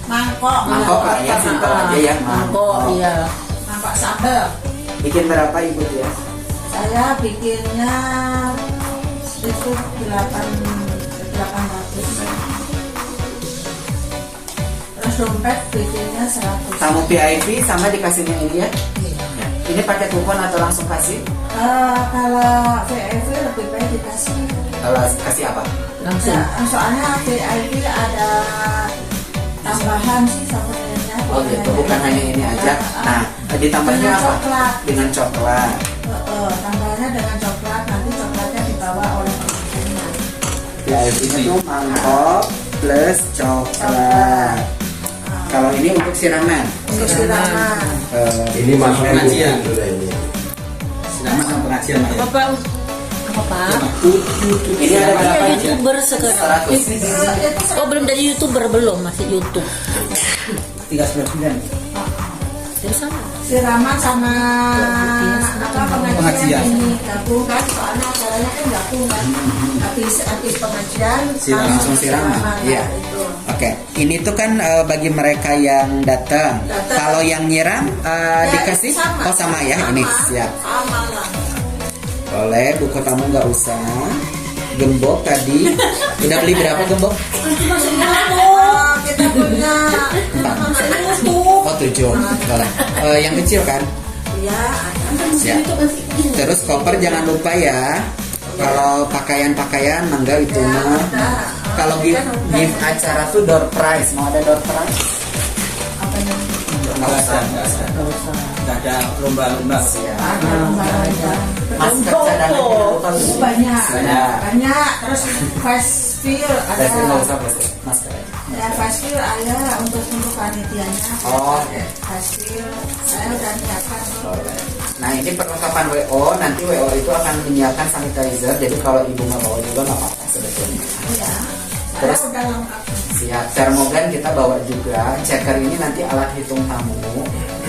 Mangkok lah ya, simpel aja ya. Mangkok, iya. Mangkok sambal. Bikin berapa Ibu ya? Saya bikinnya itu 800. Terus dompet bikinnya 100. Tamu VIP sama dikasihnya ini ya? Ini pakai kupon atau langsung kasih? Kalau VIP lebih baik dikasih. Kalau kasih apa? Langsung. Soalnya VIP ada tambahan sih sebenarnya. Oh gitu, bukan hanya ini aja. Nah, ditambahnya Dengan apa? coklat. Dengan coklat. Tambahannya dengan coklat, nanti coklatnya dibawa oleh pengunjungnya. VIP-nya tuh mangkok plus coklat. Kalau ini untuk siraman. Untuk siraman. Ini masuk pengajian. Siraman sama pengajian Mak, ya? Bapak apa? Ini ada Dia berapa? YouTuber sekarang. 100. Oh, belum jadi YouTuber, belum, masih YouTube. 399. Terus apa? Siraman sama pengajian Pengajian. ini gabung kan, soalnya acaranya kan gabung kan. Habis pengajian Langsung siraman. Iya. Itu. Oke, ini tuh kan bagi mereka yang datang. Kalau yang nyiram dikasih sama. oh sama ya ini siap. Sama lah. Boleh, buku tamu nggak usah. Gembok tadi udah beli berapa gembok? Kita punya 4. Oh 7. Boleh. Yang kecil kan? ya Ya. Terus koper jangan lupa ya. Kalau pakaian mangga itu mah. Kalau gift acara tuh door prize, mau ada door prize? apa yang Nggak usah. Nggak ada lomba-lomba. ada lomba-lomba. Masker cadangan jangan lupa. banyak Banyak. banyak terus fast feel ada Masker nggak usah masker aja. ya fast feel ada untuk panitianya Oh, fast feel saya udah nyiapkan nah ini perlengkapan WO. Nanti WO itu akan menyiapkan sanitizer. Jadi kalau ibu nggak bawa juga nggak apa-apa sebetulnya. ya Terus? saya udah lengkap Siap. Termogan kita bawa juga. Checker ini nanti alat hitung tamu.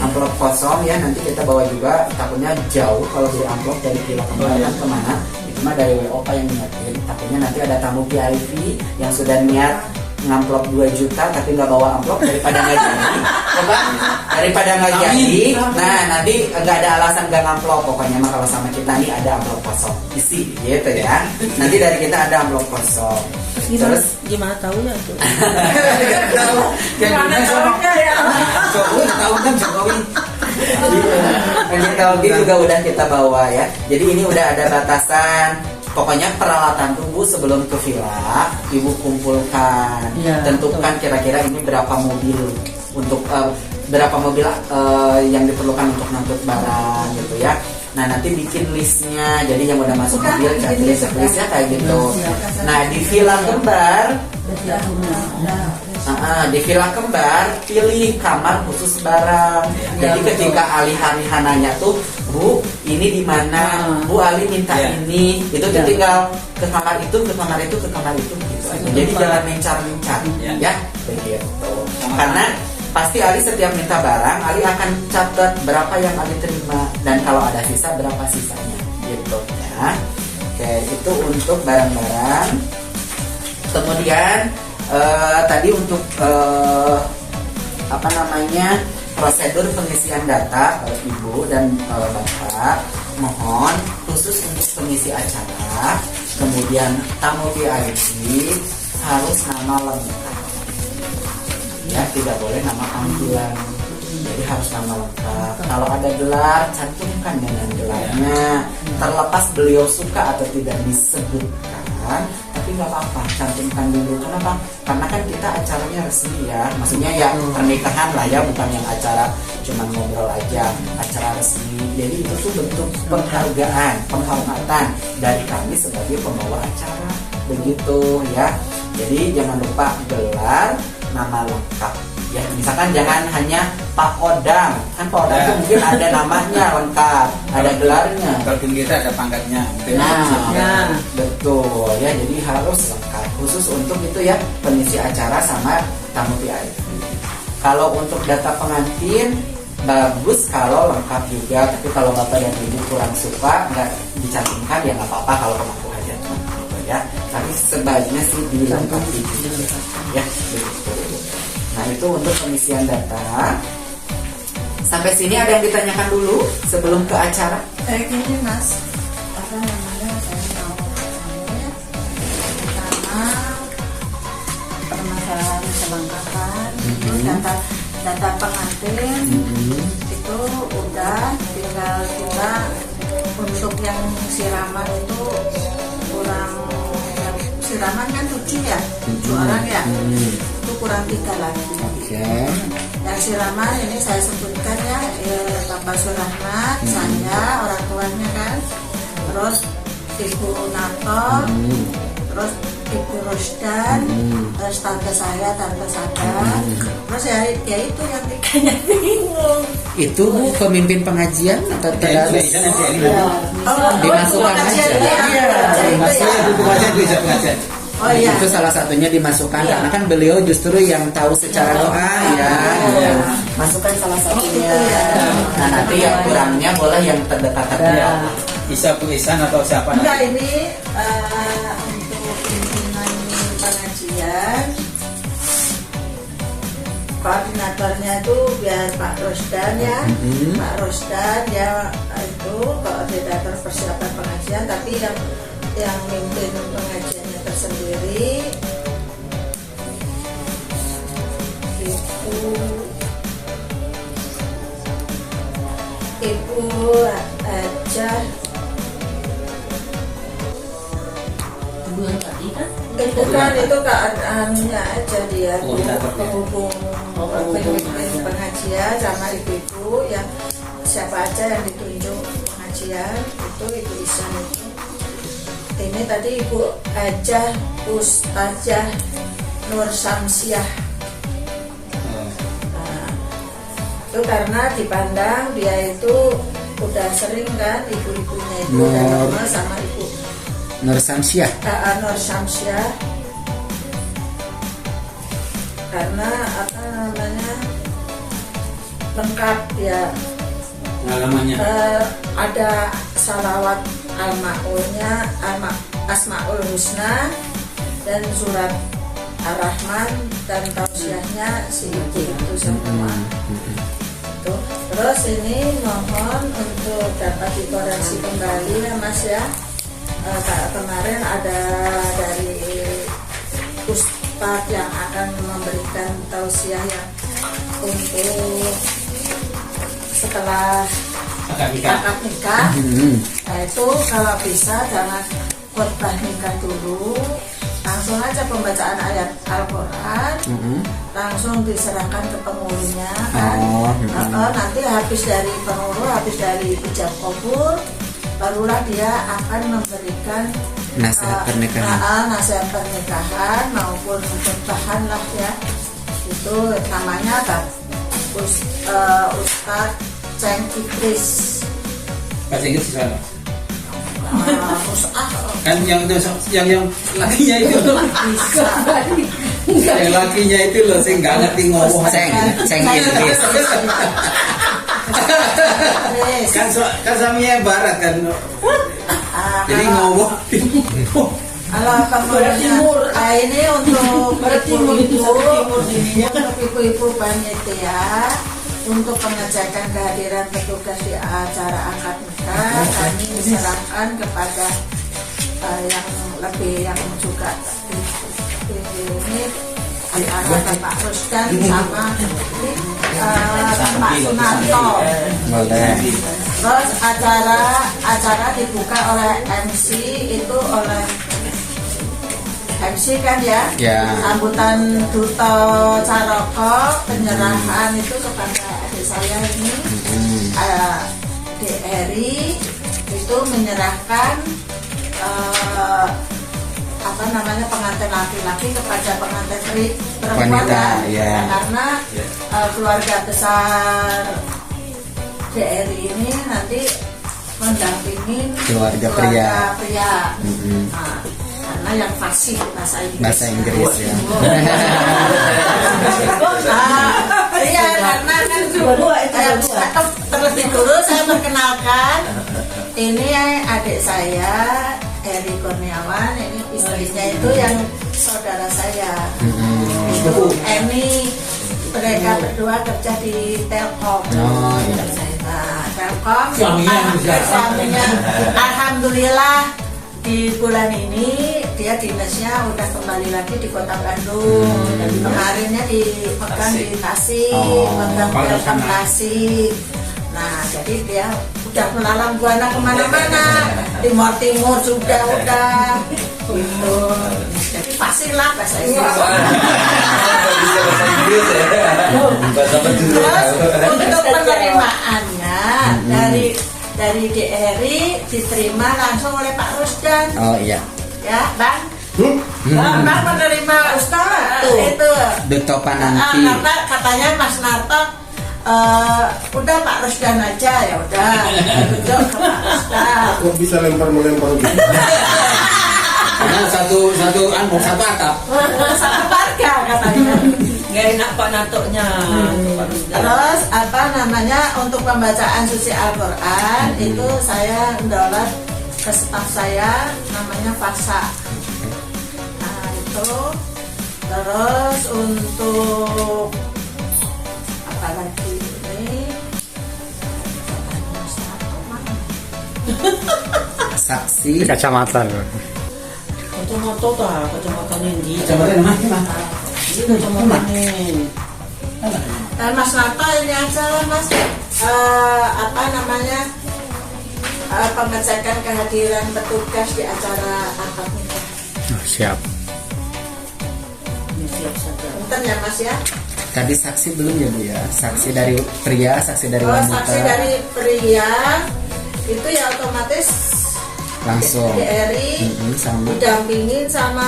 Amplop kosong ya nanti kita bawa juga. Takutnya jauh kalau beli amplop dari Villa Kembaran kemana. Itu mah dari WO Pak yang nyiapin. Takutnya nanti ada tamu VIP yang sudah niat ngamplop 2 juta tapi nggak bawa amplop daripada nggak jadi. Coba daripada nggak jadi. Nah nanti nggak ada alasan nggak ngamplop. Pokoknya mah kalau sama kita nih ada amplop kosong isi gitu ya. Nanti dari kita ada amplop kosong. Gimana tahunya tuh? Gimana tahunya ya? Jokowi tahu kan Jokowi. Teknologi juga udah kita bawa ya. Jadi ini udah ada batasan. Pokoknya peralatan tunggu sebelum ke villa, ibu kumpulkan, Ya, tentukan kira-kira ini berapa mobil untuk berapa mobil yang diperlukan untuk ngangkut barang gitu ya. Nah nanti bikin listnya, jadi yang udah masuk Udah, mobil bikin checklistnya kayak gitu. Nah di villa kembar, di villa kembar pilih kamar khusus barang. Jadi ketika Ali Harihananya tuh, Bu, ini di mana? Bu Ali minta ini, itu tuh tinggal ke kamar itu, ke kamar itu, ke kamar itu gitu aja. Jadi jangan mencar-mencar, ya begitu. Karena pasti Ali setiap minta barang, Ali akan catat berapa yang Ali terima dan kalau ada sisa berapa sisanya, gitu ya. Oke, itu untuk barang-barang. Kemudian tadi untuk apa namanya prosedur pengisian data Ibu dan Bapak, mohon khusus untuk pengisi acara, kemudian tamu VIP harus nama lengkap. Ya, tidak boleh nama panggilan. Jadi harus nama lengkap. Kalau ada gelar, cantumkan dengan gelarnya. Terlepas beliau suka atau tidak disebutkan, tapi nggak apa-apa, cantumkan dulu. Kenapa? Karena kan kita acaranya resmi ya. Maksudnya ya pernikahan lah ya, bukan yang acara cuma ngobrol aja, acara resmi. Jadi itu tuh bentuk penghargaan, penghormatan dari kami sebagai pembawa acara. Begitu ya. Jadi jangan lupa gelar, nama lengkap ya, misalkan jangan hanya Pak Odang, kan Pak Odang itu mungkin ada namanya lengkap, ada gelarnya. Kalau di kita ada pangkatnya. Nah, betul ya, jadi harus lengkap khusus untuk itu ya, pengisi acara sama tamu VIP. Kalau untuk data pengantin bagus kalau lengkap juga, tapi kalau bapak dan ibu kurang suka nggak dicantumkan ya nggak apa-apa kalau pemangku hajat gitu ya, tapi sebaiknya sih dilengkapi ya begitu. Nah itu untuk pengisian data. Sampai sini ada yang ditanyakan dulu sebelum ke acara? Gini Mas, apa namanya, saya mau tanya pertama permasalahan kelengkapan itu data pengantin itu udah, tinggal kita untuk yang siraman itu kurang, siraman kan 7 ya, 7 orang ya, itu kurang 3 lagi. Oke. Yang siraman ini saya sebutkan ya, Bapak Surahmat, saya, orang tuanya kan, terus Ibu Nato, terus Ibu Rosdan, terus tante saya, tante Sada, terus ya itu yang tiganya bingung. Itu Bu pemimpin pengajian atau tidak? Dimasukkan aja. Pengajian. Oh iya. Itu salah satunya dimasukkan karena kan beliau justru yang tahu secara doa ya. Masukkan salah satunya. Nah nanti yang kurangnya boleh yang terdekat-dekat. Isa Bu Ihsan atau siapa? Enggak, ini untuk pimpinan pengajian, koordinatornya itu biar Pak Rosdan ya, Pak Rosdan ya, itu koordinator persiapan pengajian, tapi yang mimpin pengajiannya tersendiri Ibu aja. Ibu yang tadi kan? Bukan, itu keadaannya aja dia penghubung pemimpin pengajian sama ibu-ibu yang siapa aja yang ditunjuk pengajian itu Ibu Ihsan itu. Ini tadi Ibu Hajah Ustazah Nur Samsiah. Nah, itu karena dipandang dia itu udah sering kan ibu-ibunya itu udah lama sama Ibu Nur Samsiah. Nur Samsiah, karena apa namanya, lengkap ya, Pengalamannya. ada salawat al-ma'ulnya, Asmaul Husna, dan surat Ar-Rahman, dan tausiahnya si ibu itu semua. Tuh. Terus ini mohon untuk dapat dikoreksi kembali ya Mas ya. Kemarin ada dari Ustadz yang akan memberikan tausiah yang untuk setelah akad nikah. Nah, itu kalau bisa jangan khotbah nikah dulu, langsung aja pembacaan ayat Al-Quran, langsung diserahkan ke pengurunya kan. Nanti habis dari penguru, habis dari ijab kabul, barulah dia akan memberikan Nasihat pernikahan. nasihat pernikahan maupun khotbahan lah ya. Itu namanya apa? Ustadz Ceng Idris. Bahasa Inggris di sana. Ustadz Kan yang lakinya itu. Yang lakinya itu loh, saya nggak ngerti ngomong. Ceng Idris. Kan suaminya barat kan. Jadi ngomong. Kalau pengurusnya, ini untuk ibu-ibu panitia, untuk pengecekan kehadiran petugas di acara akad nikah, kami diserahkan kepada yang lebih, yang juga ini antara Pak Rusdan sama Pak Sunarto. Boleh. Terus acara dibuka oleh MC, itu oleh MC kan ya, sambutan Duto Caroko, penyerahan itu kepada adik saya ini, DRI itu menyerahkan apa namanya, pengantin laki-laki kepada pengantin perempuan ya. Karena keluarga besar DRI ini nanti mendampingi keluarga pria. Nah, karena yang fasih bahasa Inggris ya. Iya, karena kan terlebih dulu saya perkenalkan, ini adik saya Eri Kurniawan, ini istrinya itu yang saudara saya, Eni mereka berdua kerja di Telkom. Oh, iya. Nah, Telkom Suaminya. suaminya alhamdulillah di bulan ini dia dinasnya udah kembali lagi di Kota Bandung. Dan kemarinnya di pekan di Tasik, pegang Pada Telkom sana. Tasik. Nah, jadi dia udah melalang buana kemana-mana, timur sudah gitu. Jadi fasih lah bahasa Inggris. Bisa bahasa Inggris ya. Bahasa Terus untuk penerimaannya dari DRI diterima langsung oleh Pak Rusdan, Oh iya. ya Bang. Bang menerima Ustaz itu. Duto Pananti. Karena katanya Mas Narto udah Pak Rusdan aja, ya udah tunjuk ke Pak Rusdan. Kok bisa lempar-melempar gitu? Karena satu atap. Satu keluarga katanya. Nggak enak Pak Natoknya. Terus apa namanya untuk pembacaan suci Al-Quran itu saya mendownload ke staff saya namanya Fasa. Nah itu terus untuk apa lagi ini Saksi. Kacamata. Kacamata tak, kacamata ini. Kecamatan mana? Ini kacamata ini. Mas Narto ini aja lah Mas. Apa namanya pengecekan kehadiran petugas di acara akad nikah. Oh, siap. Ini siap saja. Punten ya Mas ya. Tadi saksi belum ya Bu ya? Saksi dari pria, saksi dari Oh, wanita. saksi dari pria itu ya otomatis Langsung. DRI Sama. didampingin sama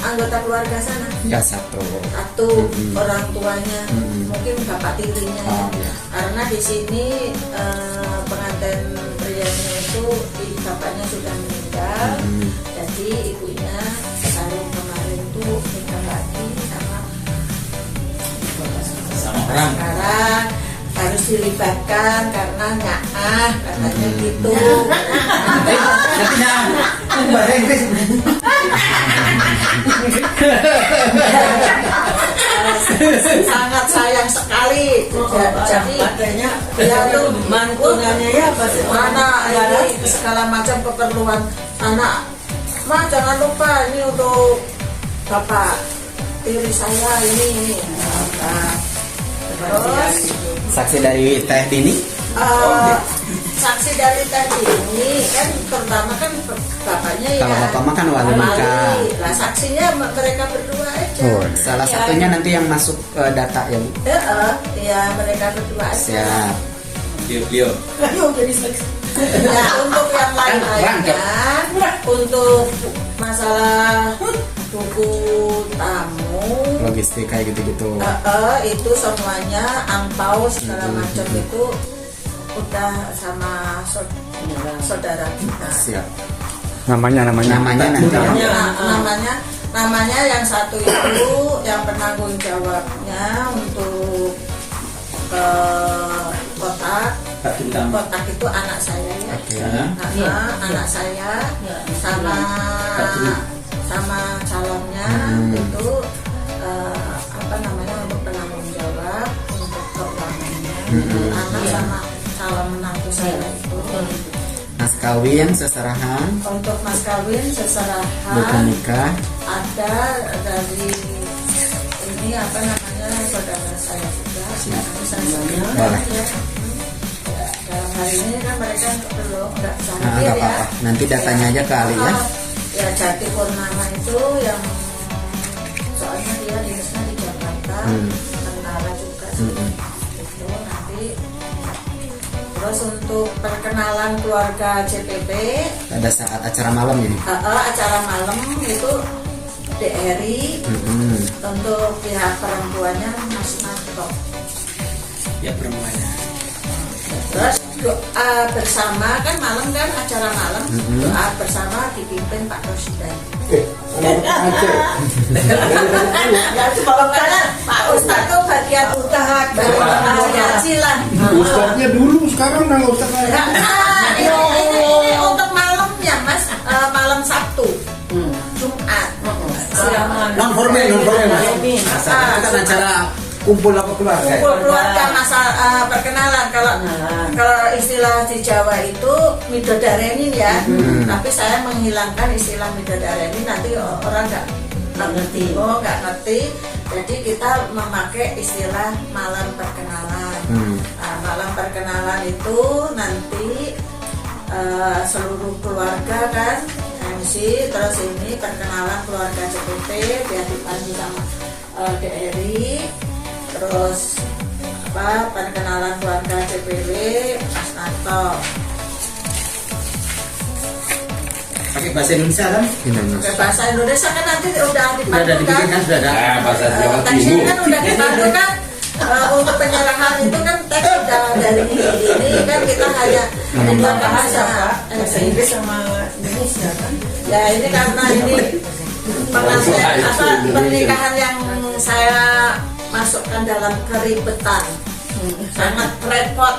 anggota keluarga sana. Ya satu. Satu orang tuanya, mungkin bapak tirinya. Oh, iya. Karena di sini pengantin prianya itu bapaknya sudah meninggal, jadi ibunya baru kemarin tuh nikah lagi sama Orang. sekarang harus dilibatkan karena nyaah katanya gitu. Bahasa Inggris. Sangat sayang sekali. Jadi Katanya dia tuh mantungannya ya apa sih? mana ini segala macam keperluan anak. Ma jangan lupa ini untuk bapak tiri saya ini. Nah, terus Saksi dari Teh Dini. saksi dari tadi ini kan pertama kan bapaknya ya. Kalau bapak mah kan wali nikah. Lah saksinya mereka berdua aja. Oh, Salah satunya nanti yang masuk data ya Bu. Ya mereka berdua aja. Siap. Beliau. Ayo jadi saksi. Ya untuk yang lain-lainnya, untuk masalah buku tamu, Logistik kayak gitu-gitu. itu semuanya angpau segala macam itu udah sama saudara kita. Siap. Namanya Namanya nanti ya. Namanya yang satu itu yang penanggung jawabnya untuk kotak. Kotak itu anak saya ya. Oke. Anak saya sama calonnya itu apa namanya untuk penanggung jawab untuk keuangannya. Anak sama calon menantu saya itu. Mas kawin, seserahan, Untuk mas kawin buku seserahan nikah. ada dari ini apa namanya saudara saya juga. Nanti saya sebutkan Boleh. ya. Dalam hari ini kan mereka belum nggak bisa Nah, hadir nggak ya. apa-apa. Nanti datanya aja ke Ali ya. Ya Jati Purnama itu yang soalnya dia dinasnya di Jakarta, tentara juga sih. Itu nanti terus untuk perkenalan keluarga CPP Pada saat acara malam ini. acara malam itu DRI untuk pihak perempuannya Mas Narto. Ya perempuannya. Terus doa bersama kan malam kan acara malam doa bersama dipimpin Pak Rusdan. Ya pokoknya Pak Ustadz tuh bagian utama ngaji lah. Ustadznya dulu, sekarang udah nggak usah kayak. Nah, ini untuk malam ya Mas, malam Sabtu, Jumat. Siraman. Non formal Mas. Itu kan acara Kumpul apa keluarga? kumpul keluarga masa perkenalan. Kalau istilah di Jawa itu midodareni ya, tapi saya menghilangkan istilah midodareni, nanti orang nggak ngerti. nggak ngerti. Jadi kita memakai istilah malam perkenalan. Nah, malam perkenalan itu nanti seluruh keluarga kan MC, terus ini perkenalan keluarga CPP biar dipandu sama DRI, terus perkenalan keluarga CPW Mas Nato. Pakai bahasa Indonesia kan? Pakai bahasa Indonesia kan nanti udah Sudah ada dipandu dibikin kan? kan, sudah ada. Nah, bahasa Jawa Teksnya Timur. kan udah dipandu kan. Untuk penyerahan itu kan teks sudah dari ini kan, kita hanya Bahasa bahasa bahasa Inggris sama Indonesia kan. ya ini karena ini pernikahan yang saya masukkan dalam keribetan, sangat repot.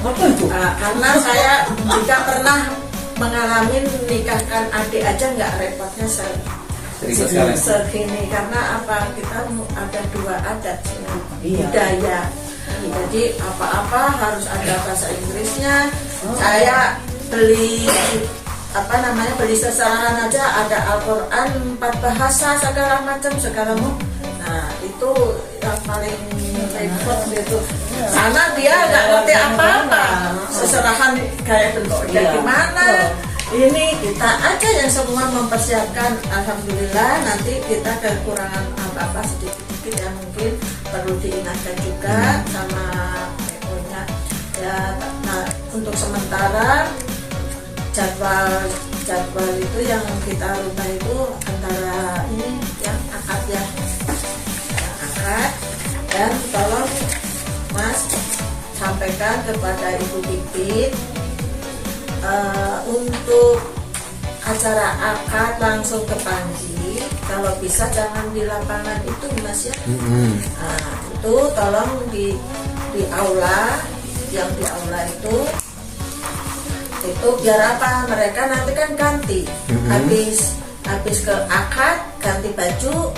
Apa itu? Karena saya juga pernah mengalami nikahkan adik aja nggak repotnya Ribet sekali. segini, karena apa, kita ada dua adat Iya. budaya, jadi apa-apa harus ada bahasa Inggrisnya. Saya beli beli seserahan aja ada Al-Quran 4 bahasa segala macam. Nah itu yang paling repot gitu. Sana dia nggak ngerti apa-apa, seserahan kayak bentuknya Iya. gimana. Ini kita aja yang semua mempersiapkan. Alhamdulillah, nanti kita kekurangan apa-apa sedikit-sedikit yang mungkin perlu diingatkan juga sama ekonya ya. Nah untuk sementara jadwal itu yang kita rubah itu antara ini yang akad ya, akad. Dan tolong Mas sampaikan kepada Ibu Pipit untuk acara akad langsung ke Panji, kalau bisa jangan di lapangan itu Mas ya. Nah, itu tolong di aula, yang di aula itu biar apa, mereka nanti kan ganti habis ke akad ganti baju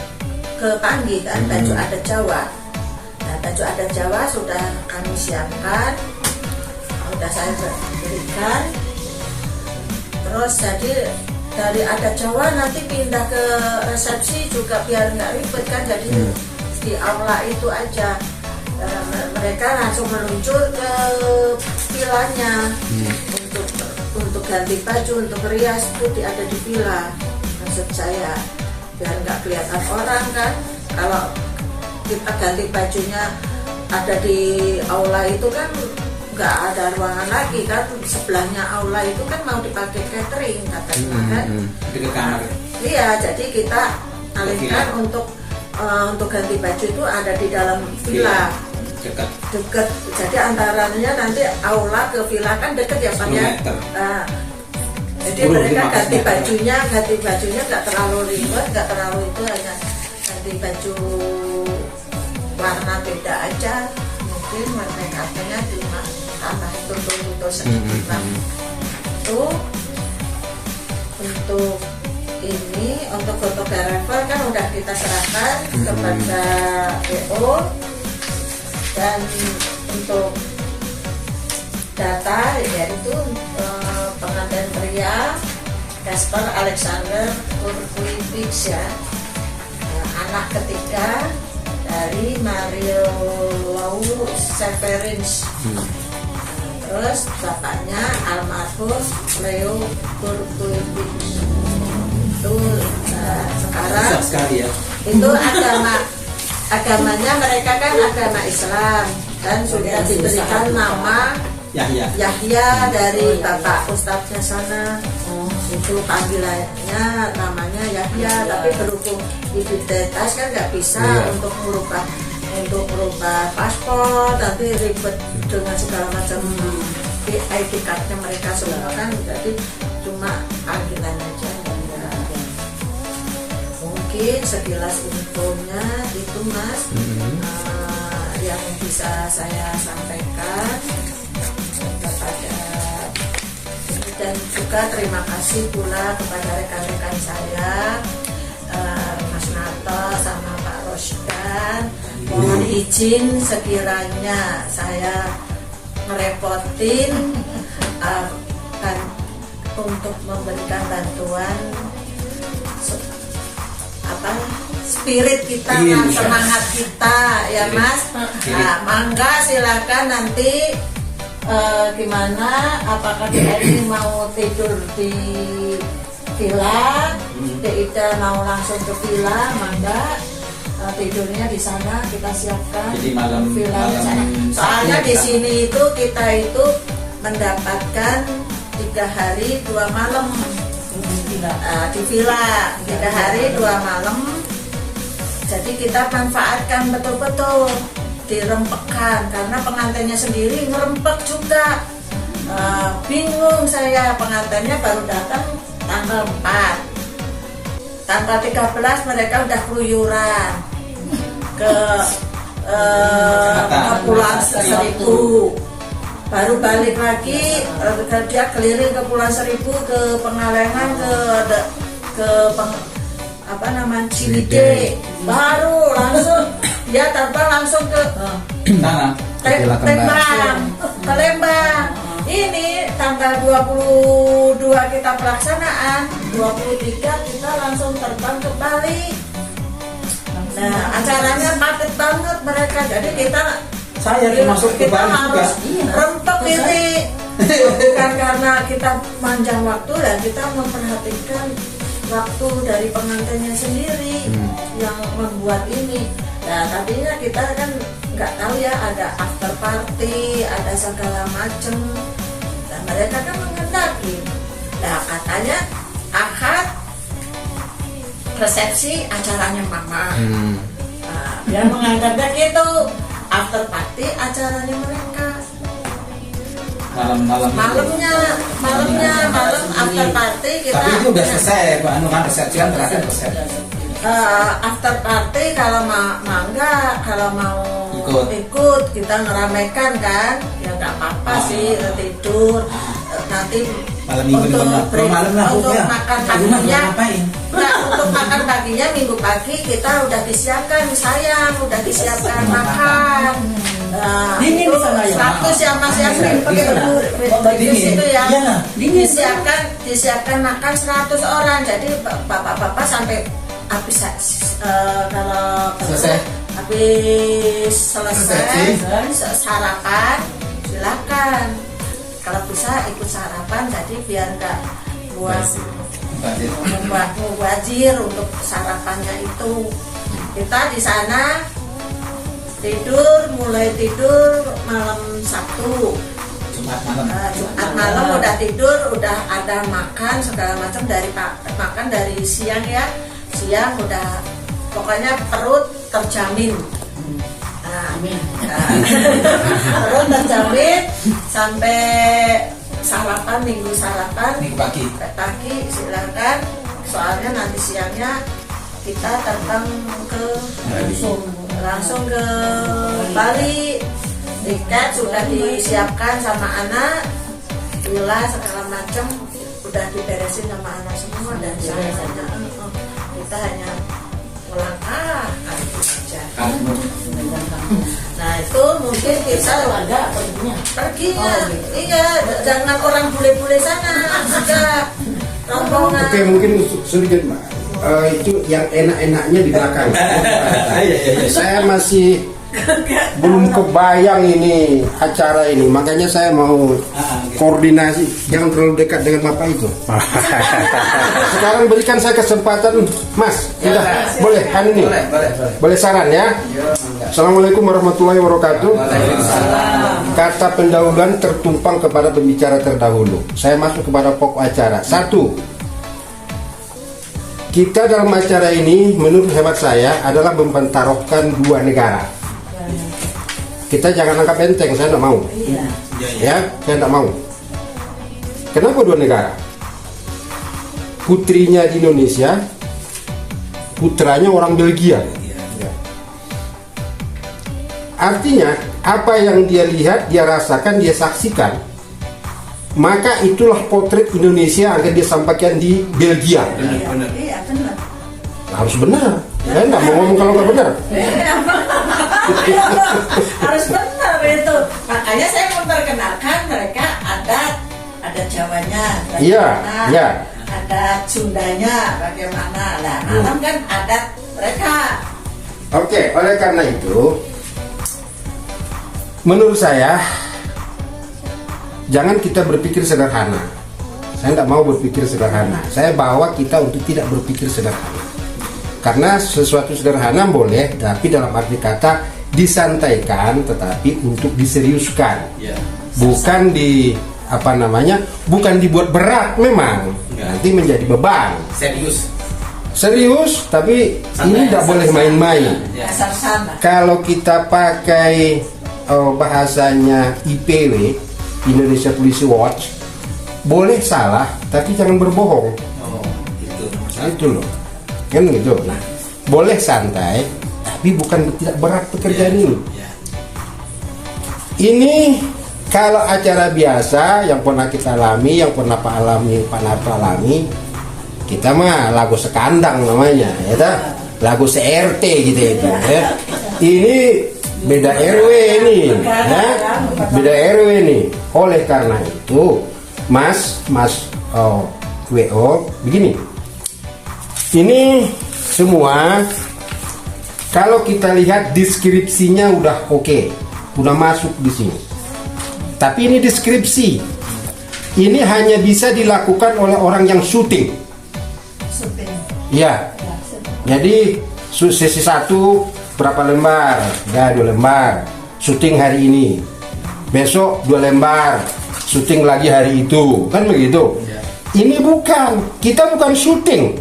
ke Panji kan, baju adat Jawa. Nah baju adat Jawa sudah kami siapkan, sudah saya berikan. Terus jadi dari adat Jawa nanti pindah ke resepsi juga biar nggak ribet kan, jadi di aula itu aja. Mereka langsung meluncur ke vilanya untuk ganti baju, untuk rias itu ada di villa. Maksud saya biar nggak kelihatan orang kan, kalau kita ganti bajunya ada di aula itu kan nggak ada ruangan lagi kan, sebelahnya aula itu kan mau dipakai catering katanya kan. Di ke kamar. Iya, jadi kita alihkan untuk ganti baju itu ada di dalam villa. Dekat. Jadi antaranya nanti aula ke villa kan deket ya Pak ya. Jadi mereka ganti bajunya nggak terlalu ribet, nggak terlalu itu, hanya ganti baju warna beda aja. Mungkin mereka katanya cuma tambah tutul sedikit. Itu untuk ini, untuk fotografer kan udah kita serahkan kepada PO. Dan untuk data yaitu pengantin pria Casper Alexander Urquidix ya, anak ketiga dari Mario Lau Severins. Terus bapaknya almarhum Leo Urquidix. Itu sekarang sekali ya. itu agamanya mereka kan agama Islam, dan sudah diberikan nama Yahya dari bapak ustadznya sana. Itu panggilannya namanya Yahya, tapi berhubung identitas kan nggak bisa untuk merubah paspor, nanti ribet dengan segala macam ID cardnya mereka semua kan, jadi cuma panggilan aja. Mungkin sekilas infonya itu Mas, yang bisa saya sampaikan kepada, dan juga terima kasih pula kepada rekan-rekan saya Mas Nato sama Pak Rosdan. Mohon izin sekiranya saya ngerepotin kan untuk memberikan bantuan spirit kita, semangat kita ya Mas. Nah, mangga silakan nanti gimana, apakah ini mau tidur di villa, Ida mau langsung ke villa, mangga. Tidurnya di sana kita siapkan. Jadi malam villanya sana. Soalnya di sini itu kita itu mendapatkan 3 hari 2 malam di villa, 3 hari 2 malam. Jadi kita manfaatkan betul-betul, dirempekkan karena pengantinnya sendiri ngerempek juga. Bingung saya, pengantinnya baru datang tanggal 4. Tanggal 13 mereka udah keluyuran ke Kepulauan Seribu, baru balik lagi dia keliling ke Kepulauan Seribu, ke Pengalengan, ke Ciwidey, baru langsung dia terbang langsung ke Lembang. Ini tanggal 22 kita pelaksanaan, 23 kita langsung terbang ke Bali. Nah, acaranya padat banget mereka, jadi Saya termasuk ke kita Bali juga. harus rempek ini. Bukan karena kita panjang waktu, dan kita memperhatikan waktu dari pengantinnya sendiri yang membuat ini. Nah, tadinya kita kan nggak tahu ya, ada after party, ada segala macem. Dan mereka kan menghendaki. Nah, katanya akad resepsi acaranya mama. Nah, dia menganggapnya gitu. After party acaranya mereka. Malam after party kita. Tapi itu udah selesai, Pak Anu kan resepsi kan terakhir selesai. After party kalau mangga, kalau mau ikut kita ngeramekan kan, ya nggak apa-apa sih, tidur nanti Malam minggu untuk makan paginya. Nah, untuk makan paginya minggu pagi kita udah disiapkan, sayang, udah disiapkan makan. Dingin di sana ya? 100 ya Mas ya, itu ya. Disiapkan makan 100 orang. Jadi bapak-bapak sampai habis kalau habis selesai sarapan silakan, kalau bisa ikut sarapan, jadi biar nggak mubazir untuk sarapannya itu. Kita di sana mulai tidur malam Sabtu, Jumat malam udah tidur, udah ada makan segala macam, makan dari siang ya. Siang udah pokoknya perut terjamin. Perut terjamin sampai minggu pagi silakan. Soalnya nanti siangnya kita terbang langsung ke Bali. Tiket sudah disiapkan sama anak, villa segala macam udah diberesin sama anak semua, dan kita hanya melangkah aja. Nah, itu mungkin kita perginya. Iya, jangan orang bule-bule sana, sudah rombongan. Oke, mungkin sedikit Mbak. Itu yang enak-enaknya di belakang. Saya masih belum kebayang ini acara ini, makanya saya mau koordinasi. Jangan terlalu dekat dengan Bapak itu. Sekarang berikan saya kesempatan, Mas. Boleh kan ini? Boleh saran ya? Assalamualaikum warahmatullahi wabarakatuh. Kata pendahuluan tertumpang kepada pembicara terdahulu. Saya masuk kepada pokok acara. 1. Kita dalam acara ini menurut hemat saya adalah mempertaruhkan 2 negara. Kita jangan anggap enteng, saya tidak mau. Ya, saya tidak mau. Kenapa 2 negara? Putrinya di Indonesia, putranya orang Belgia. Artinya, apa yang dia lihat, dia rasakan, dia saksikan, maka itulah potret Indonesia yang akan dia sampaikan di Belgia. Iya, benar. Harus benar. Saya tidak mau ngomong kalau nggak benar. Harus benar itu. Makanya saya memperkenalkan mereka ada Jawanya, Iya, bagaimana, iya. ada Sundanya, bagaimana. Nah, malam kan adat mereka. Oke, oleh karena itu, menurut saya, jangan kita berpikir sederhana. Saya tidak mau berpikir sederhana. Saya bawa kita untuk tidak berpikir sederhana. Karena sesuatu sederhana boleh, tapi dalam arti kata disantaikan, tetapi untuk diseriuskan. Ya. Bukan bukan dibuat berat memang. Ya. Nanti menjadi beban. Serius. Serius, tapi Santai, ini tidak boleh main-main. Ya. Asal sana. Kalau kita pakai bahasanya IPW, Indonesia Police Watch, boleh salah, tapi jangan berbohong. Oh, itu. Nah, itu loh, kan gitu. Boleh santai, tapi bukan tidak berat pekerjaan ini. Ya. Ini kalau acara biasa yang pernah kita alami, yang pernah Pak Narto alami, kita mah lagu sekandang namanya, ya ta? Lagu CRT gitu ya. Ini beda RW ini, ya? Beda RW nih. Oleh karena itu, Mas WO, begini. Ini semua kalau kita lihat deskripsinya udah oke, udah masuk di sini. Tapi ini deskripsi. Ini hanya bisa dilakukan oleh orang yang syuting. Syuting. Ya. Jadi sesi 1 berapa lembar? Ya 2 lembar. Syuting hari ini. Besok 2 lembar. Syuting lagi hari itu. Kan begitu. Ya. Ini bukan. Kita bukan syuting.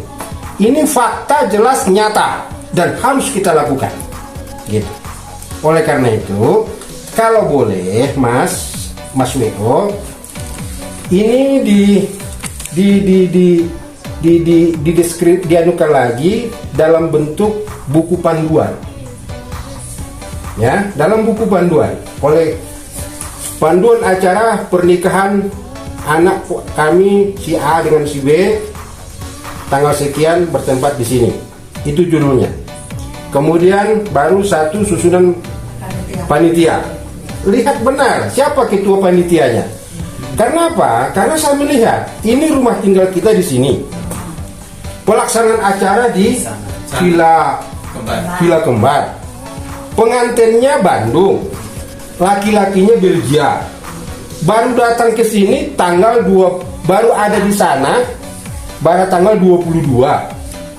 Ini fakta jelas nyata dan harus kita lakukan. Gitu. Oleh karena itu, kalau boleh Mas WO, ini dianukan lagi dalam bentuk buku panduan, ya, dalam buku panduan oleh panduan acara pernikahan anak kami si A dengan si B tanggal sekian bertempat di sini, itu judulnya. Kemudian baru satu susunan panitia. Lihat benar siapa ketua panitianya. Karena apa? Karena saya melihat ini rumah tinggal kita di sini. Pelaksanaan acara di Villa Kembar. Pengantinnya Bandung. Laki-lakinya Belgia. Baru datang ke sini tanggal 2, baru ada di sana pada tanggal 22.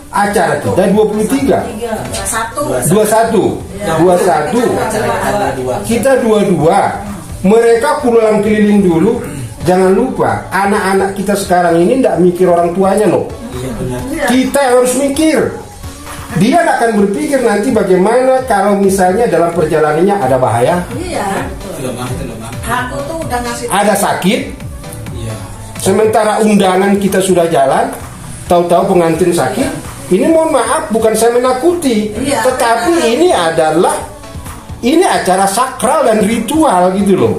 Acara kita 23. 21. Kita 22. Mereka pulang keliling dulu. Jangan lupa, anak-anak kita sekarang ini tidak mikir orang tuanya loh. Iya benar. Kita yang harus mikir. Dia akan berpikir nanti bagaimana kalau misalnya dalam perjalanannya ada bahaya, Iya. Itu lemah. Aku tuh udah ngasih. ada sakit. Iya. Sementara undangan kita sudah jalan, tahu-tahu pengantin sakit. Ini mohon maaf, bukan saya menakuti, Iya, tetapi benar. ini acara sakral dan ritual gitu loh.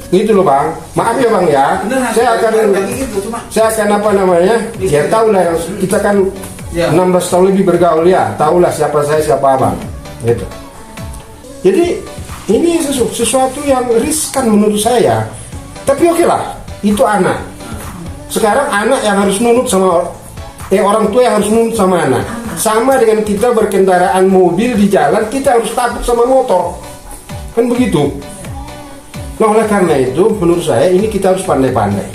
Gitu loh Bang. Maaf ya Bang ya. Benar, Saya akan apa namanya? Ya tahu lah, kita kan Ya. 16 tahun lebih bergaul ya, tahulah siapa saya siapa Abang. Gitu. Jadi ini sesuatu yang riskan menurut saya. Tapi oke lah, itu anak. Sekarang anak yang harus nurut sama orang tua yang harus nurut sama anak. Sama dengan kita berkendaraan mobil di jalan, kita harus takut sama motor. Kan begitu. Nah oleh karena itu menurut saya ini kita harus pandai-pandai.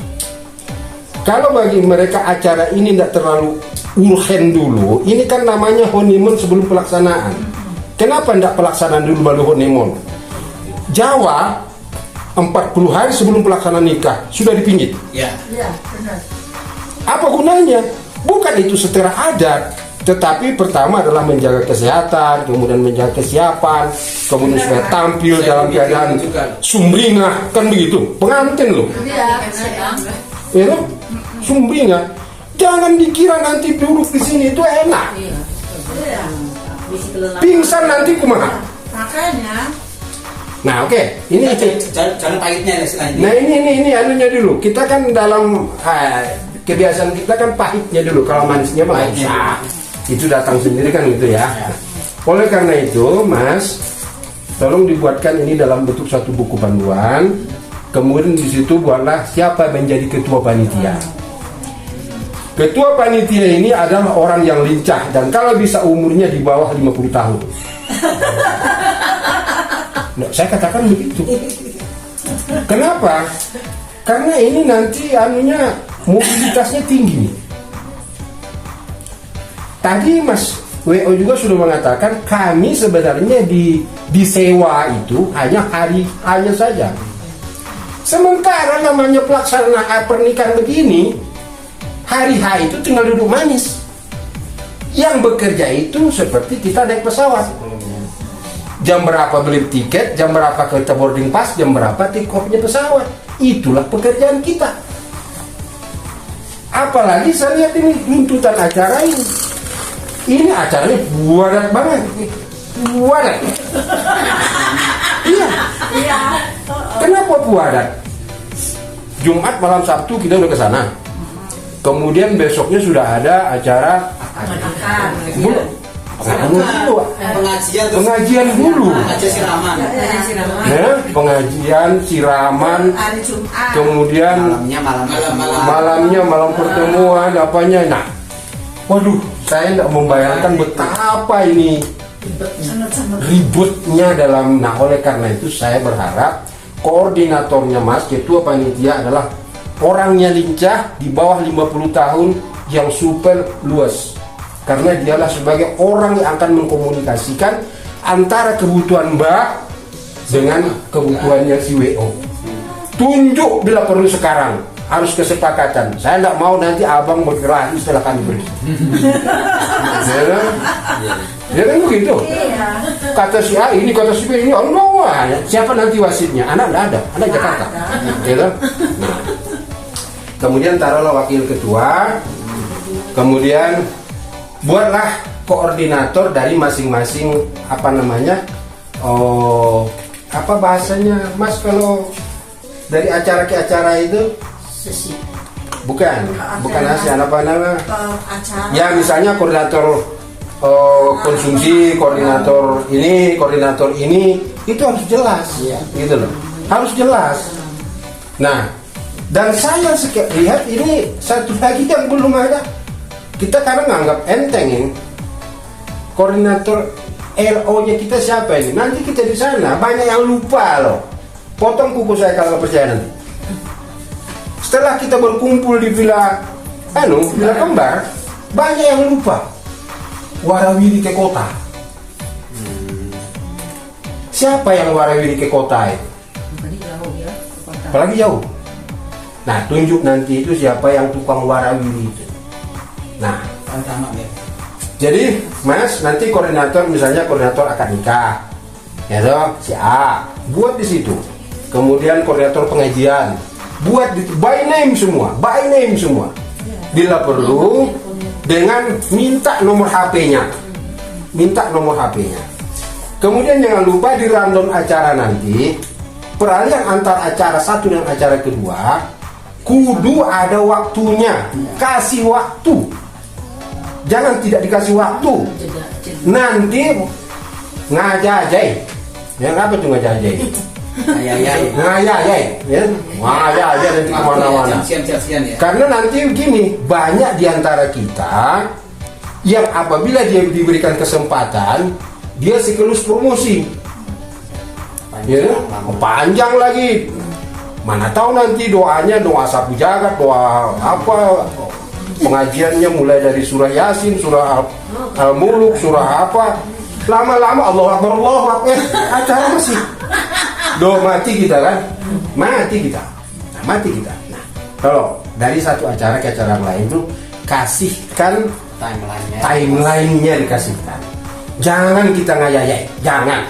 Kalau bagi mereka acara ini tidak terlalu urgen dulu, ini kan namanya honeymoon sebelum pelaksanaan. Kenapa tidak pelaksanaan dulu baru honeymoon? Jawa 40 hari sebelum pelaksanaan nikah sudah dipinggit. Ya. Iya, benar. Apa gunanya? Bukan itu secara adat, tetapi pertama adalah menjaga kesehatan, kemudian menjaga kesiapan, kemudian supaya tampil Saya dalam pikir keadaan juga. sumringah, kan begitu. Pengantin loh, Iya, ya kan? Sumringah. Jangan dikira nanti duduk di sini itu enak. Iya. Pingsan nanti kumaha. Makanya Nah oke, ini Jangan pahitnya ya istilahnya. Nah ini anunya dulu. Kita kan dalam kebiasaan kita kan pahitnya dulu. Kalau manisnya mah Pahitnya. usah. Itu datang sendiri kan gitu ya. Oleh karena itu, Mas, tolong dibuatkan ini dalam bentuk satu buku panduan. Kemudian di situ buatlah siapa menjadi ketua panitia. Ketua panitia ini adalah orang yang lincah dan kalau bisa umurnya di bawah 50 tahun. Nah, saya katakan begitu. Kenapa? Karena ini nanti mobilitasnya tinggi. Tadi Mas WO juga sudah mengatakan kami sebenarnya disewa itu hanya hanya saja. Sementara namanya pelaksanaan pernikahan begini, hari H itu tinggal duduk manis. Yang bekerja itu seperti kita naik pesawat. Jam berapa beli tiket, jam berapa kita boarding pass, jam berapa take off-nya pesawat. Itulah pekerjaan kita. Apalagi saya lihat ini tuntutan acara ini. Ini acaranya buadat banget. Buadat. Iya. Kenapa buadat? Jumat malam Sabtu kita udah ke sana. Kemudian besoknya sudah ada acara pengajian dulu. Pengajian siraman. Kemudian malamnya malam pertemuan apanya. Nah, waduh, saya tidak membayangkan betapa ini ributnya dalam. Nah, oleh karena itu saya berharap koordinatornya Mas, ketua panitia adalah orangnya lincah di bawah 50 tahun yang super luas. Karena dialah sebagai orang yang akan mengkomunikasikan antara kebutuhan Mbak dengan kebutuhannya si WO. Tunjuk bila perlu sekarang, harus kesepakatan. Saya tidak mau nanti abang berkelahi setelah kami pergi. Ya kan begitu. Kata si A ini, kata si B ini, Allah, siapa nanti wasitnya? Anak tidak ada, anak Jakarta. Ya kan? Nah, kemudian taruhlah wakil ketua, kemudian buatlah koordinator dari masing-masing apa bahasanya Mas kalau dari acara ke acara itu bukan ASEAN apa nama ya, misalnya koordinator konsumsi, koordinator ini itu harus jelas gitu loh, harus jelas. Nah, dan saya lihat ini satu lagi yang belum ada. Kita karena nganggap enteng ini koordinator LO-nya kita siapa ini? Nanti kita di sana banyak yang lupa loh. Potong kuku saya kalau percaya nanti. Setelah kita berkumpul di villa Kembar, banyak yang lupa. Warawiri ke kota. Siapa yang warawiri ke kota itu? Apalagi jauh. Nah, tunjuk nanti itu siapa yang tukang warawiri itu. Nah, jadi Mas nanti koordinator misalnya koordinator akad nikah, ya toh si A buat di situ. Kemudian koordinator pengajian buat by name semua. Bila perlu dengan minta nomor HP-nya, Kemudian jangan lupa di rundown acara nanti peralihan antar acara satu dan acara kedua kudu ada waktunya, kasih waktu. Jangan tidak dikasih waktu. Nanti ngajajai. Yang apa tuh ngajajai? Ngajajai. Ya, ngajajai nanti kemana-mana. Karena nanti begini, banyak diantara kita yang apabila dia diberikan kesempatan, dia siklus promosi. Panjang lagi. Mana tahu nanti doanya doa sapu jagat, doa apa? Pengajiannya mulai dari surah Yasin, surah Al-Muluk, surah apa. Lama-lama Allahu Akbar, acara masih. Mati kita kan? Mati kita. Nah, kalau dari satu acara ke acara lain itu kasihkan timeline-nya dikasihkan. Jangan kita ngayayai, jangan.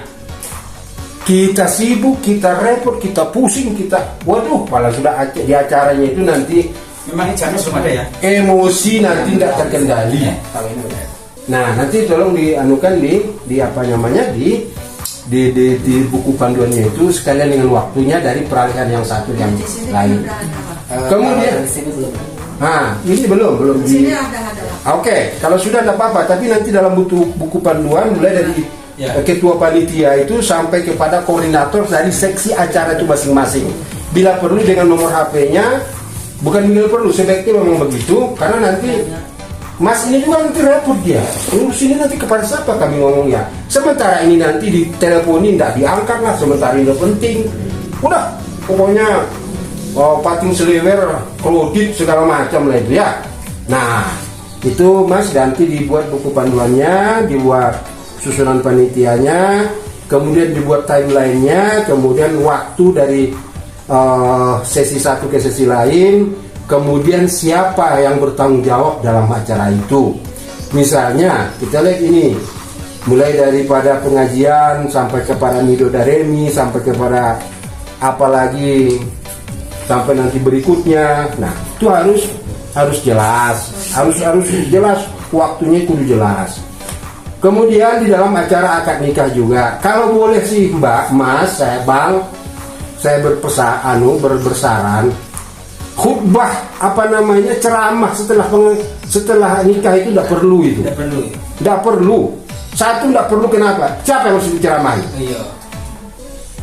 Kita sibuk, kita repot, kita pusing, waduh, kalau sudah di acaranya itu nanti memang jamnya belum ada ya. Emosi nanti tidak terkendali. Nah, nanti tolong dianukan di apa namanya di buku panduannya itu sekalian dengan waktunya dari peralihan yang satu yang lain. Kemudian, ini belum. Oke, kalau sudah tidak apa-apa. Tapi nanti dalam buku panduan mulai dari Ya. ketua panitia itu sampai kepada koordinator dari seksi acara itu masing-masing. Bila perlu dengan nomor HP-nya, bukan bila perlu, sebaiknya memang begitu, karena nanti Mas ini juga nanti repot dia. Sini nanti kepada siapa kami ngomongnya. Sementara ini nanti diteleponin, tidak diangkat lah. Sementara ini penting. Udah, pokoknya pating seliwer, kredit segala macam lah itu ya. Nah, itu Mas nanti dibuat buku panduannya, dibuat susunan panitianya, kemudian dibuat timelinenya, kemudian waktu dari sesi satu ke sesi lain, kemudian siapa yang bertanggung jawab dalam acara itu. Misalnya kita lihat ini, mulai daripada pengajian sampai kepada midodareni, sampai kepada apalagi sampai nanti berikutnya. Nah, itu harus jelas, harus jelas, waktunya kudu jelas. Kemudian di dalam acara akad nikah juga, kalau boleh sih Mbak, Mas, saya bersaran khutbah ceramah setelah nikah itu tidak perlu itu. Tidak perlu. Satu tidak perlu, kenapa? Siapa yang harus diceramahi? Iya.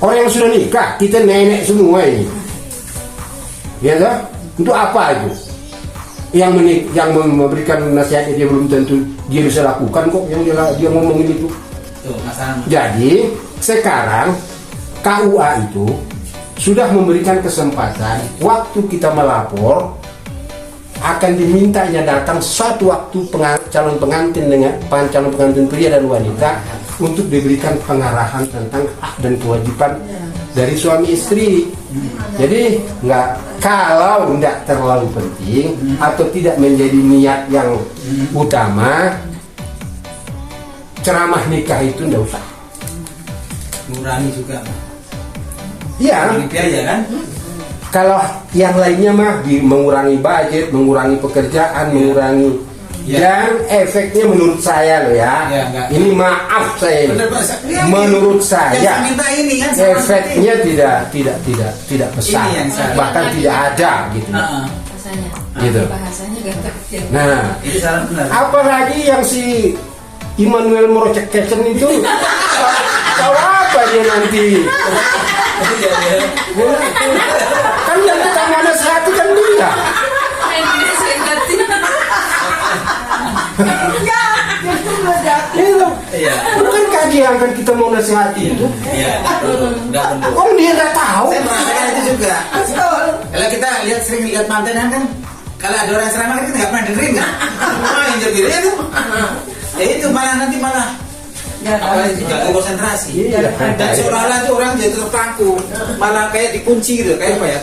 Orang yang sudah nikah, kita nenek semua ini. Ya kan? Untuk apa itu? Yang memberikan nasihat dia belum tentu dia bisa lakukan kok yang dia ngomongin itu. Tuh, masalah. Jadi sekarang KUA itu sudah memberikan kesempatan waktu kita melapor akan dimintanya datang suatu waktu calon pengantin pria dan wanita untuk diberikan pengarahan tentang hak dan kewajiban dari suami istri. Jadi kalau tidak terlalu penting atau tidak menjadi niat yang utama, ceramah nikah itu tidak usah. Mengurangi juga. Ya. Mengurangi biaya kan? Kalau yang lainnya mah mengurangi budget, mengurangi pekerjaan, mengurangi dan efeknya menurut saya loh ya. Ini maaf saya ini. Menurut saya efeknya tidak besar, bahkan tidak ada gitu. Gitu. Nah, apalagi yang si Immanuel Morocek-Kecen itu tahu apa dia nanti? Kan yang kita mau nasihati kan dia. Bukankah dia yang akan kita mau nasihati itu? Oh dia nggak tahu. Saya merasakan itu juga. Kalau kita sering lihat mantenan kan, kalau ada orang ceramah kan kita nggak pernah dengerin kan? Main jadi itu. Ya itu malah apalagi juga konsentrasi. Dan seolah-olah itu orang jadi terpaku, malah kayak dikunci gitu, kayak apa ya?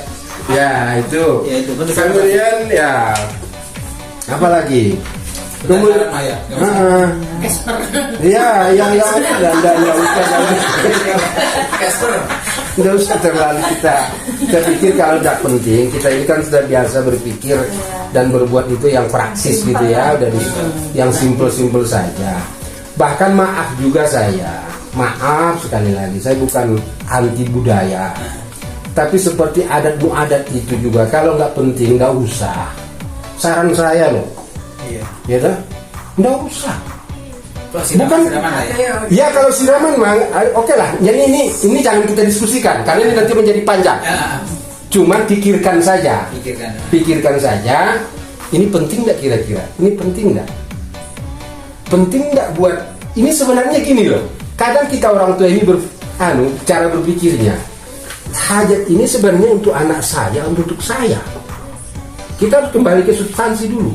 Ya itu. Kemudian ya apalagi? Kemudian ya yang tidak usah terlalu kita pikir kalau tidak penting. Kita ini kan sudah biasa berpikir dan berbuat itu yang praksis gitu ya, dari yang simpel-simpel saja. Bahkan maaf sekali lagi, saya bukan anti budaya, tapi seperti adat muadat itu juga kalau nggak penting nggak usah. Saran saya loh. Ya kan? Nggak usah. Bukan ya kalau siraman mah oke lah. Jadi ini jangan kita diskusikan karena ini nanti menjadi panjang. Cuma pikirkan saja. Ini penting nggak kira-kira? Ini penting nggak? Penting nggak buat ini sebenarnya gini loh. Kadang kita orang tua ini cara berpikirnya hajat ini sebenarnya untuk anak saya, untuk saya. Kita harus kembali ke substansi dulu.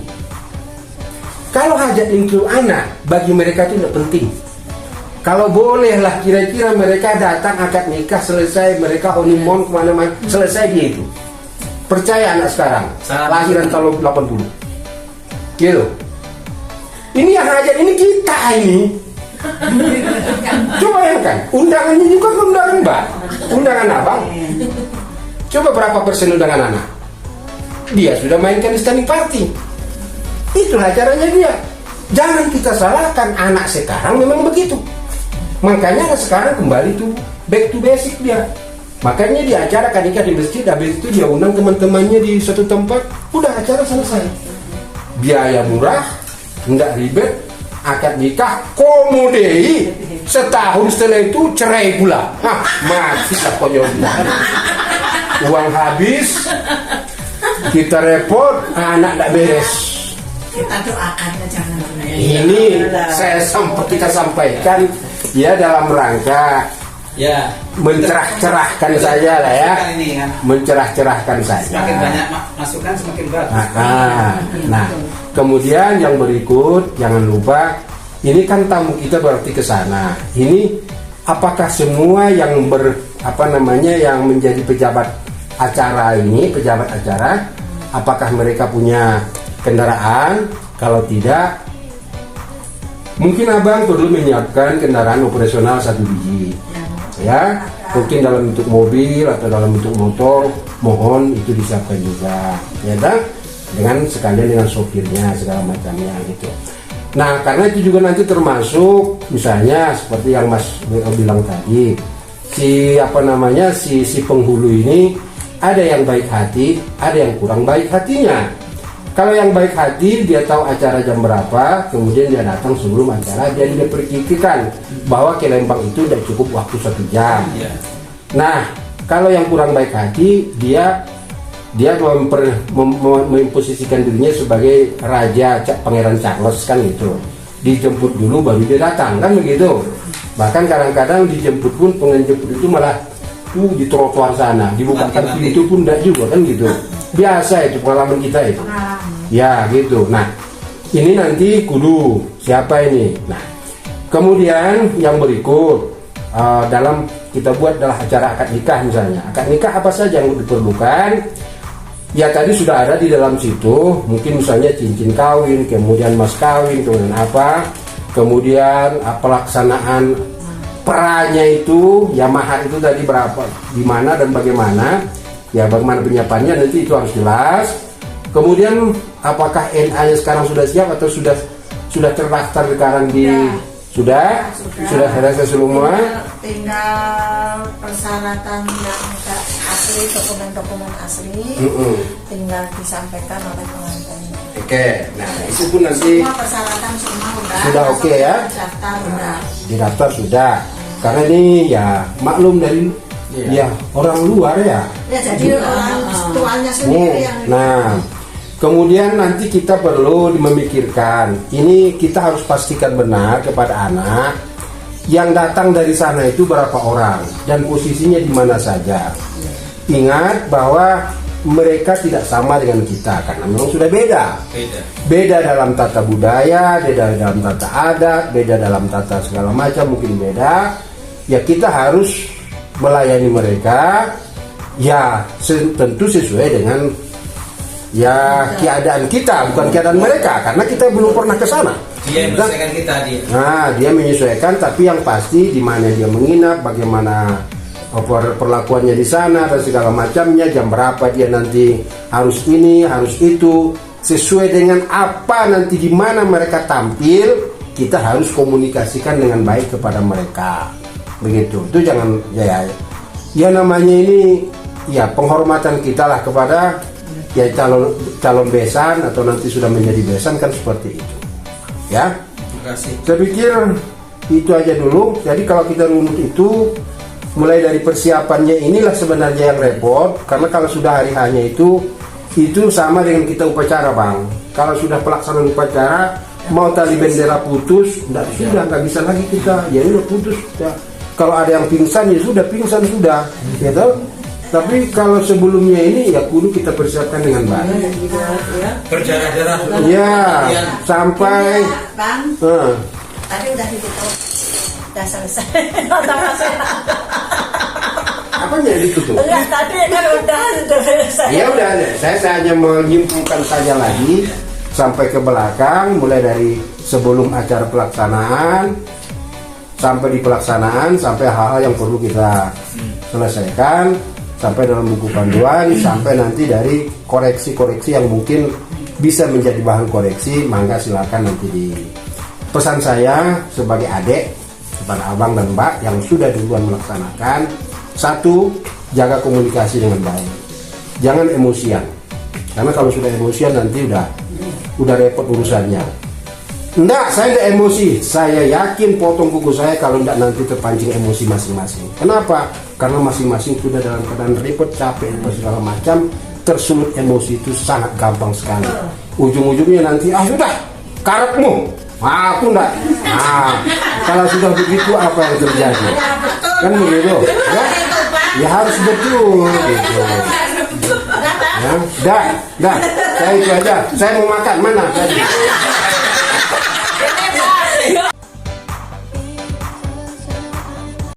Kalau hajat untuk anak, bagi mereka itu tidak penting. Kalau bolehlah kira-kira mereka datang akad nikah selesai, mereka honeymoon kemana-mana, selesai dia itu. Percaya anak sekarang, lahiran tahun 80. Gitu. Ini yang hajat, ini kita ini. Coba bayangkan, undangannya juga undangan Mbak, undangan abang. Coba berapa persen undangan anak? Dia sudah mainkan standing party. Itulah caranya dia. Jangan kita salahkan, anak sekarang memang begitu. Makanya sekarang kembali tuh back to basic dia. Makanya di acara nikah di masjid, habis itu dia undang teman-temannya di suatu tempat, udah acara selesai. Biaya murah, nggak ribet, akad nikah komodei, setahun setelah itu cerai pula. Hah, mati lah konyolnya. Uang habis, kita repot, anak tak beres. Kita doakannya jangan. Ini kita sampaikan ya dalam rangka Ya, mencerah-cerahkan saja lah ya, ini kan. mencerah-cerahkan saja. Semakin banyak masukan semakin bagus. Nah, kemudian yang berikut jangan lupa, ini kan tamu kita berarti ke sana. Ini apakah semua yang yang menjadi pejabat acara ini, pejabat acara, apakah mereka punya kendaraan? Kalau tidak, mungkin abang perlu menyiapkan kendaraan operasional 1 biji. Ya, mungkin dalam bentuk mobil atau dalam bentuk motor, mohon itu disiapkan juga, ya kan? Dengan sekalian dengan sopirnya segala macamnya gitu. Nah, karena itu juga nanti termasuk misalnya seperti yang Mas bilang tadi, si penghulu ini ada yang baik hati, ada yang kurang baik hatinya. Kalau yang baik hati, dia tahu acara jam berapa, kemudian dia datang sebelum acara, dia diperkirakan bahwa ke Lembang itu tidak cukup waktu 1 jam. Nah, kalau yang kurang baik hati, dia memposisikan dirinya sebagai raja Pangeran Charles kan gitu. Dijemput dulu baru dia datang kan begitu. Bahkan kadang-kadang dijemput pun penjemput itu malah di trotoar sana, dibukakan pintu pun tidak juga kan gitu. Biasa itu pengalaman kita itu. Ya gitu. Nah, ini nanti kudu siapa ini? Nah, kemudian yang berikut dalam kita buat adalah acara akad nikah misalnya. Akad nikah apa saja yang diperlukan? Ya tadi sudah ada di dalam situ. Mungkin misalnya cincin kawin, kemudian mas kawin, kemudian apa? Kemudian pelaksanaan peranya itu, ya mahar itu tadi berapa, di mana dan bagaimana? Ya bagaimana penyiapannya nanti itu harus jelas. Kemudian apakah NA-nya sekarang sudah siap atau sudah terdaftar sekarang di sudah selesai semua? Tinggal persyaratan yang asli, dokumen-dokumen asli, tinggal disampaikan oleh pengantin. Oke, nah itu pun nanti Semua persyaratan semua sudah oke ya? Daftar udah. Didaftar sudah. Karena ini ya maklum dari ya orang luar ya. Ya jadi orang tuanya sendiri yang. Nah, kemudian nanti kita perlu memikirkan, ini kita harus pastikan benar kepada anak yang datang dari sana itu berapa orang dan posisinya di mana saja. Ingat bahwa mereka tidak sama dengan kita karena memang sudah beda. Beda dalam tata budaya, beda dalam tata adat, beda dalam tata segala macam mungkin beda. Ya kita harus melayani mereka ya tentu sesuai dengan ya keadaan kita, bukan keadaan mereka karena kita belum pernah ke sana. Dia menyesuaikan kita dia. Nah, dia menyesuaikan tapi yang pasti di mana dia menginap, bagaimana perlakuannya di sana dan segala macamnya, jam berapa dia nanti harus ini, harus itu, sesuai dengan apa nanti di mana mereka tampil, kita harus komunikasikan dengan baik kepada mereka. Begitu. Itu jangan ya namanya ini ya penghormatan kita lah kepada ya calon besan atau nanti sudah menjadi besan kan seperti itu. Ya. Terima kasih. Saya pikir itu aja dulu. Jadi kalau kita runut itu mulai dari persiapannya inilah sebenarnya yang repot karena kalau sudah hari hanya itu sama dengan kita upacara bang. Kalau sudah pelaksanaan upacara mau tali bendera putus, nggak bisa lagi kita. Ya udah putus. Ya. Kalau ada yang pingsan ya sudah pingsan sudah, gitu. Tapi kalau sebelumnya ini ya kudu kita persiapkan dengan baik. Berjarah-jarah dulu. Ya, sampai. Bang, tadi udah ditutup, udah selesai. Apanya ditutup? Enggak, tadi kan udah selesai. Ya udah, saya hanya menyimpulkan saja lagi sampai ke belakang, mulai dari sebelum acara pelaksanaan sampai di pelaksanaan, sampai hal-hal yang perlu kita selesaikan, sampai dalam buku panduan, sampai nanti dari koreksi-koreksi yang mungkin bisa menjadi bahan koreksi, mangga silakan nanti di pesan saya sebagai adik kepada abang dan mbak yang sudah duluan melaksanakan. Satu, jaga komunikasi dengan baik, jangan emosian, karena kalau sudah emosian nanti udah repot urusannya. Enggak, saya tidak emosi. Saya yakin potong kuku saya kalau tidak nanti terpancing emosi masing-masing. Kenapa? Karena masing-masing sudah dalam keadaan repot, capek, dan segala macam. Tersulut emosi itu sangat gampang sekali. Ujung-ujungnya nanti, sudah, karepmu. Aku enggak. Kalau sudah begitu apa yang terjadi? Kan begitu. Ya harus betul. Gitu. Ya, dah. Saya itu aja. Saya mau makan mana tadi?